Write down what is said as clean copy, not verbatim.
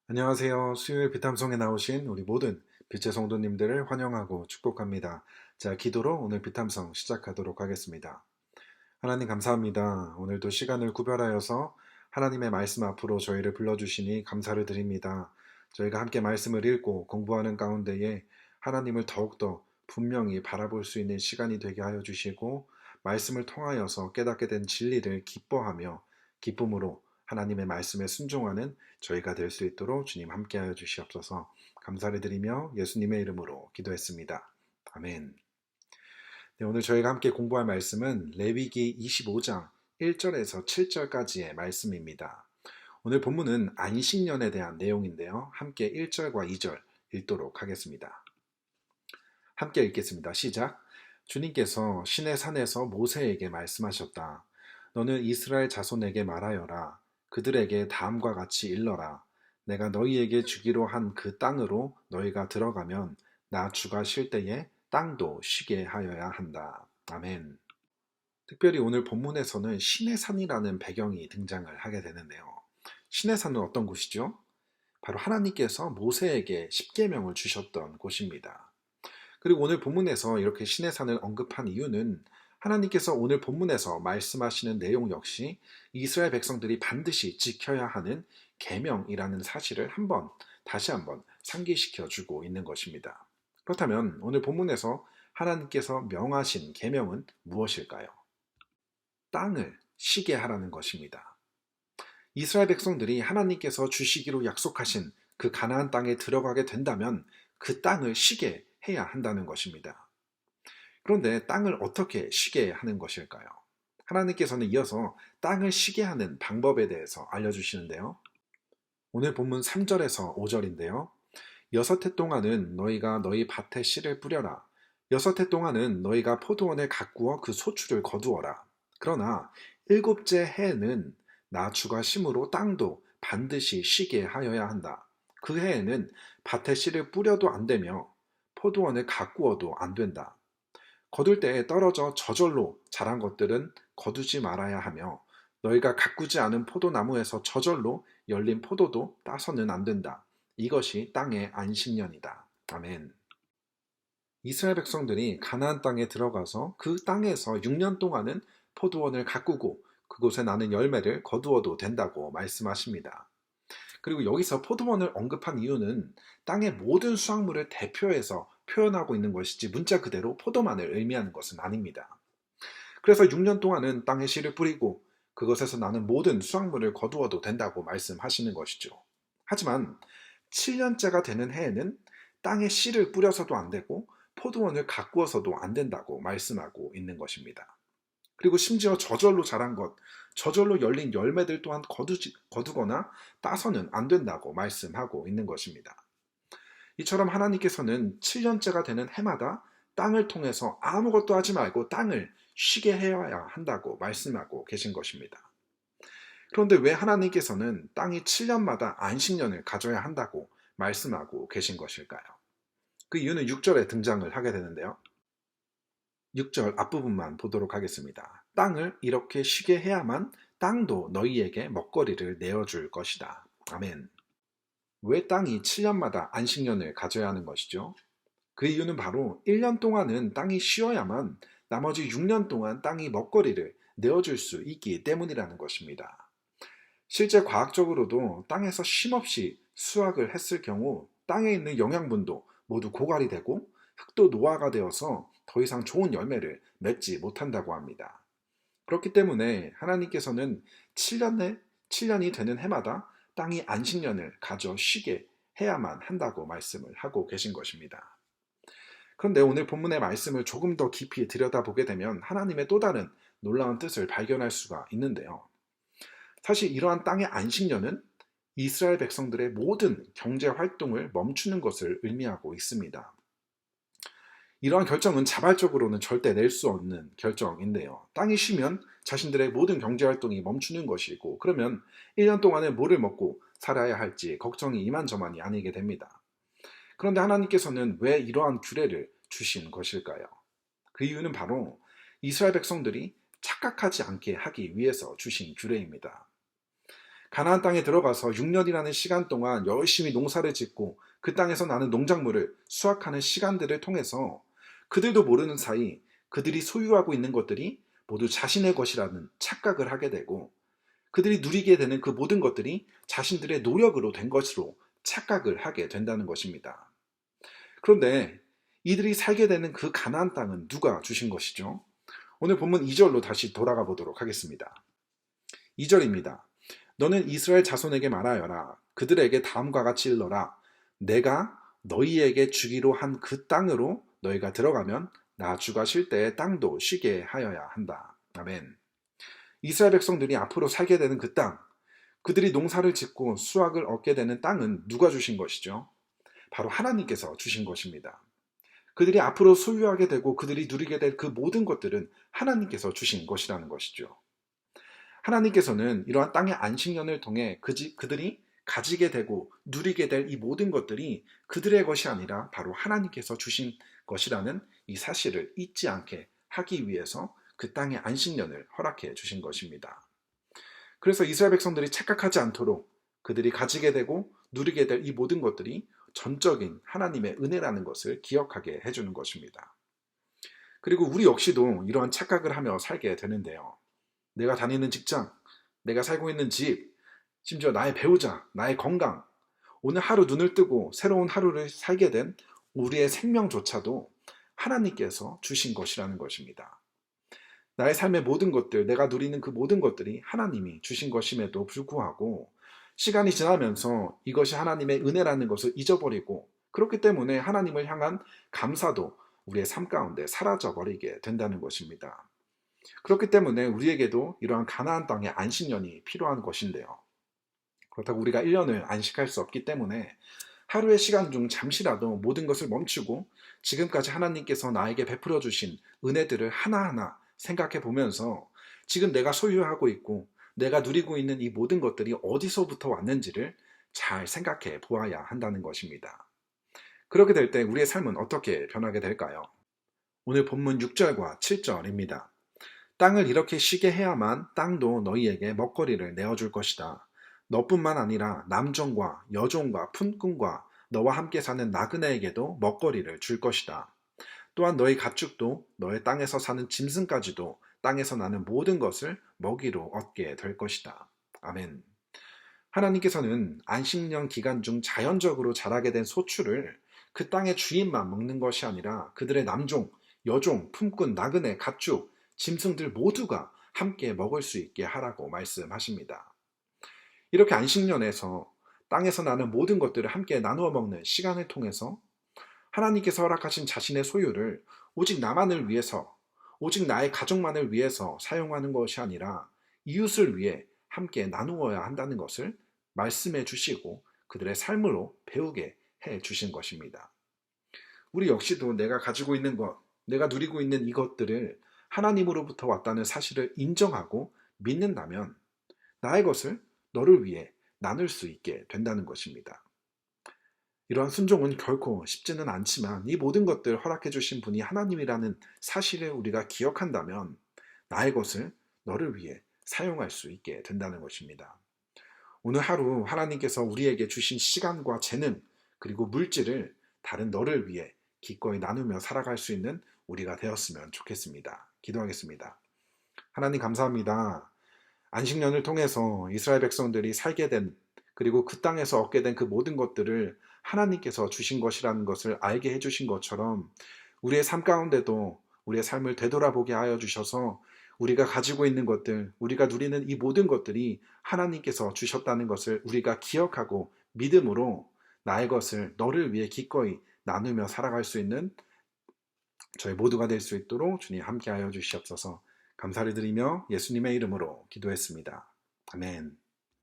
안녕하세요. 수요일 비탐성에 나오신 우리 모든 빛의 성도님들을 환영하고 축복합니다. 자, 기도로 오늘 비탐성 시작하도록 하겠습니다. 하나님 감사합니다. 오늘도 시간을 구별하여서 하나님의 말씀 앞으로 저희를 불러주시니 감사를 드립니다. 저희가 함께 말씀을 읽고 공부하는 가운데에 하나님을 더욱더 분명히 바라볼 수 있는 시간이 되게 하여 주시고 말씀을 통하여서 깨닫게 된 진리를 기뻐하며 기쁨으로 하나님의 말씀에 순종하는 저희가 될 수 있도록 주님 함께하여 주시옵소서. 감사를 드리며 예수님의 이름으로 기도했습니다. 아멘. 네, 오늘 저희가 함께 공부할 말씀은 레위기 25장 1절에서 7절까지의 말씀입니다. 오늘 본문은 안식년에 대한 내용인데요. 함께 1절과 2절 읽도록 하겠습니다. 함께 읽겠습니다. 시작. 주님께서 시내 산에서 모세에게 말씀하셨다. 너는 이스라엘 자손에게 말하여라. 그들에게 다음과 같이 일러라. 내가 너희에게 주기로 한 그 땅으로 너희가 들어가면 나 주가 쉴 때에 땅도 쉬게 하여야 한다. 아멘. 특별히 오늘 본문에서는 시내산이라는 배경이 등장을 하게 되는데요. 시내산은 어떤 곳이죠? 바로 하나님께서 모세에게 십계명을 주셨던 곳입니다. 그리고 오늘 본문에서 이렇게 시내산을 언급한 이유는 하나님께서 오늘 본문에서 말씀하시는 내용 역시 이스라엘 백성들이 반드시 지켜야 하는 계명이라는 사실을 다시 한번 상기시켜 주고 있는 것입니다. 그렇다면 오늘 본문에서 하나님께서 명하신 계명은 무엇일까요? 땅을 쉬게 하라는 것입니다. 이스라엘 백성들이 하나님께서 주시기로 약속하신 그 가나안 땅에 들어가게 된다면 그 땅을 쉬게 해야 한다는 것입니다. 그런데 땅을 어떻게 쉬게 하는 것일까요? 하나님께서는 이어서 땅을 쉬게 하는 방법에 대해서 알려주시는데요. 오늘 본문 3절에서 5절인데요. 6해 동안은 너희가 너희 밭에 씨를 뿌려라. 6해 동안은 너희가 포도원을 가꾸어 그 소출을 거두어라. 그러나 7째 해에는 나 주가 심으로 땅도 반드시 쉬게 하여야 한다. 그 해에는 밭에 씨를 뿌려도 안 되며 포도원을 가꾸어도 안 된다. 거둘 때에 떨어져 저절로 자란 것들은 거두지 말아야 하며 너희가 가꾸지 않은 포도나무에서 저절로 열린 포도도 따서는 안 된다. 이것이 땅의 안식년이다. 아멘. 이스라엘 백성들이 가나안 땅에 들어가서 그 땅에서 6년 동안은 포도원을 가꾸고 그곳에 나는 열매를 거두어도 된다고 말씀하십니다. 그리고 여기서 포도원을 언급한 이유는 땅의 모든 수확물을 대표해서 표현하고 있는 것이지 문자 그대로 포도만을 의미하는 것은 아닙니다. 그래서 6년 동안은 땅에 씨를 뿌리고 그것에서 나는 모든 수확물을 거두어도 된다고 말씀하시는 것이죠. 하지만 7년째가 되는 해에는 땅에 씨를 뿌려서도 안 되고 포도원을 가꾸어서도 안 된다고 말씀하고 있는 것입니다. 그리고 심지어 저절로 자란 것, 저절로 열린 열매들 또한 거두거나 따서는 안 된다고 말씀하고 있는 것입니다. 이처럼 하나님께서는 7년째가 되는 해마다 땅을 통해서 아무것도 하지 말고 땅을 쉬게 해야 한다고 말씀하고 계신 것입니다. 그런데 왜 하나님께서는 땅이 7년마다 안식년을 가져야 한다고 말씀하고 계신 것일까요? 그 이유는 6절에 등장을 하게 되는데요. 6절 앞부분만 보도록 하겠습니다. 땅을 이렇게 쉬게 해야만 땅도 너희에게 먹거리를 내어줄 것이다. 아멘. 왜 땅이 7년마다 안식년을 가져야 하는 것이죠? 그 이유는 바로 1년 동안은 땅이 쉬어야만 나머지 6년 동안 땅이 먹거리를 내어줄 수 있기 때문이라는 것입니다. 실제 과학적으로도 땅에서 쉼없이 수확을 했을 경우 땅에 있는 영양분도 모두 고갈이 되고 흙도 노화가 되어서 더 이상 좋은 열매를 맺지 못한다고 합니다. 그렇기 때문에 하나님께서는 7년이 되는 해마다 땅이 안식년을 가져 쉬게 해야만 한다고 말씀을 하고 계신 것입니다. 그런데 오늘 본문의 말씀을 조금 더 깊이 들여다보게 되면 하나님의 또 다른 놀라운 뜻을 발견할 수가 있는데요. 사실 이러한 땅의 안식년은 이스라엘 백성들의 모든 경제 활동을 멈추는 것을 의미하고 있습니다. 이러한 결정은 자발적으로는 절대 낼 수 없는 결정인데요. 땅이 쉬면 자신들의 모든 경제 활동이 멈추는 것이고 그러면 1년 동안에 뭐를 먹고 살아야 할지 걱정이 이만저만이 아니게 됩니다. 그런데 하나님께서는 왜 이러한 규례를 주신 것일까요? 그 이유는 바로 이스라엘 백성들이 착각하지 않게 하기 위해서 주신 규례입니다. 가나안 땅에 들어가서 6년이라는 시간 동안 열심히 농사를 짓고 그 땅에서 나는 농작물을 수확하는 시간들을 통해서 그들도 모르는 사이 그들이 소유하고 있는 것들이 모두 자신의 것이라는 착각을 하게 되고 그들이 누리게 되는 그 모든 것들이 자신들의 노력으로 된 것으로 착각을 하게 된다는 것입니다. 그런데 이들이 살게 되는 그 가나안 땅은 누가 주신 것이죠? 오늘 본문 2절로 다시 돌아가 보도록 하겠습니다. 2절입니다. 너는 이스라엘 자손에게 말하여라. 그들에게 다음과 같이 일러라. 내가 너희에게 주기로 한 그 땅으로 너희가 들어가면 나 주가 쉴 때에 땅도 쉬게 하여야 한다. 아멘. 이스라엘 백성들이 앞으로 살게 되는 그 땅, 그들이 농사를 짓고 수확을 얻게 되는 땅은 누가 주신 것이죠? 바로 하나님께서 주신 것입니다. 그들이 앞으로 소유하게 되고 그들이 누리게 될 그 모든 것들은 하나님께서 주신 것이라는 것이죠. 하나님께서는 이러한 땅의 안식년을 통해 그들이 가지게 되고 누리게 될 이 모든 것들이 그들의 것이 아니라 바로 하나님께서 주신 것이라는 이 사실을 잊지 않게 하기 위해서 그 땅의 안식년을 허락해 주신 것입니다. 그래서 이스라엘 백성들이 착각하지 않도록 그들이 가지게 되고 누리게 될 이 모든 것들이 전적인 하나님의 은혜라는 것을 기억하게 해주는 것입니다. 그리고 우리 역시도 이러한 착각을 하며 살게 되는데요. 내가 다니는 직장, 내가 살고 있는 집, 심지어 나의 배우자, 나의 건강, 오늘 하루 눈을 뜨고 새로운 하루를 살게 된 우리의 생명조차도 하나님께서 주신 것이라는 것입니다. 나의 삶의 모든 것들, 내가 누리는 그 모든 것들이 하나님이 주신 것임에도 불구하고 시간이 지나면서 이것이 하나님의 은혜라는 것을 잊어버리고 그렇기 때문에 하나님을 향한 감사도 우리의 삶 가운데 사라져버리게 된다는 것입니다. 그렇기 때문에 우리에게도 이러한 가나안 땅의 안식년이 필요한 것인데요. 그렇다고 우리가 1년을 안식할 수 없기 때문에 하루의 시간 중 잠시라도 모든 것을 멈추고 지금까지 하나님께서 나에게 베풀어 주신 은혜들을 하나하나 생각해 보면서 지금 내가 소유하고 있고 내가 누리고 있는 이 모든 것들이 어디서부터 왔는지를 잘 생각해 보아야 한다는 것입니다. 그렇게 될 때 우리의 삶은 어떻게 변하게 될까요? 오늘 본문 6절과 7절입니다. 땅을 이렇게 쉬게 해야만 땅도 너희에게 먹거리를 내어줄 것이다. 너뿐만 아니라 남종과 여종과 품꾼과 너와 함께 사는 나그네에게도 먹거리를 줄 것이다. 또한 너희 가축도 너의 땅에서 사는 짐승까지도 땅에서 나는 모든 것을 먹이로 얻게 될 것이다. 아멘. 하나님께서는 안식년 기간 중 자연적으로 자라게 된 소출을 그 땅의 주인만 먹는 것이 아니라 그들의 남종, 여종, 품꾼, 나그네, 가축, 짐승들 모두가 함께 먹을 수 있게 하라고 말씀하십니다. 이렇게 안식년에서 땅에서 나는 모든 것들을 함께 나누어 먹는 시간을 통해서 하나님께서 허락하신 자신의 소유를 오직 나만을 위해서, 오직 나의 가족만을 위해서 사용하는 것이 아니라 이웃을 위해 함께 나누어야 한다는 것을 말씀해 주시고 그들의 삶으로 배우게 해 주신 것입니다. 우리 역시도 내가 가지고 있는 것, 내가 누리고 있는 이것들을 하나님으로부터 왔다는 사실을 인정하고 믿는다면 나의 것을 너를 위해 나눌 수 있게 된다는 것입니다. 이러한 순종은 결코 쉽지는 않지만 이 모든 것들 허락해 주신 분이 하나님이라는 사실을 우리가 기억한다면 나의 것을 너를 위해 사용할 수 있게 된다는 것입니다. 오늘 하루 하나님께서 우리에게 주신 시간과 재능 그리고 물질을 다른 너를 위해 기꺼이 나누며 살아갈 수 있는 우리가 되었으면 좋겠습니다. 기도하겠습니다. 하나님 감사합니다. 안식년을 통해서 이스라엘 백성들이 살게 된 그리고 그 땅에서 얻게 된 그 모든 것들을 하나님께서 주신 것이라는 것을 알게 해주신 것처럼 우리의 삶 가운데도 우리의 삶을 되돌아보게 하여 주셔서 우리가 가지고 있는 것들, 우리가 누리는 이 모든 것들이 하나님께서 주셨다는 것을 우리가 기억하고 믿음으로 나의 것을 너를 위해 기꺼이 나누며 살아갈 수 있는 저희 모두가 될 수 있도록 주님 함께하여 주시옵소서. 감사를 드리며 예수님의 이름으로 기도했습니다. 아멘.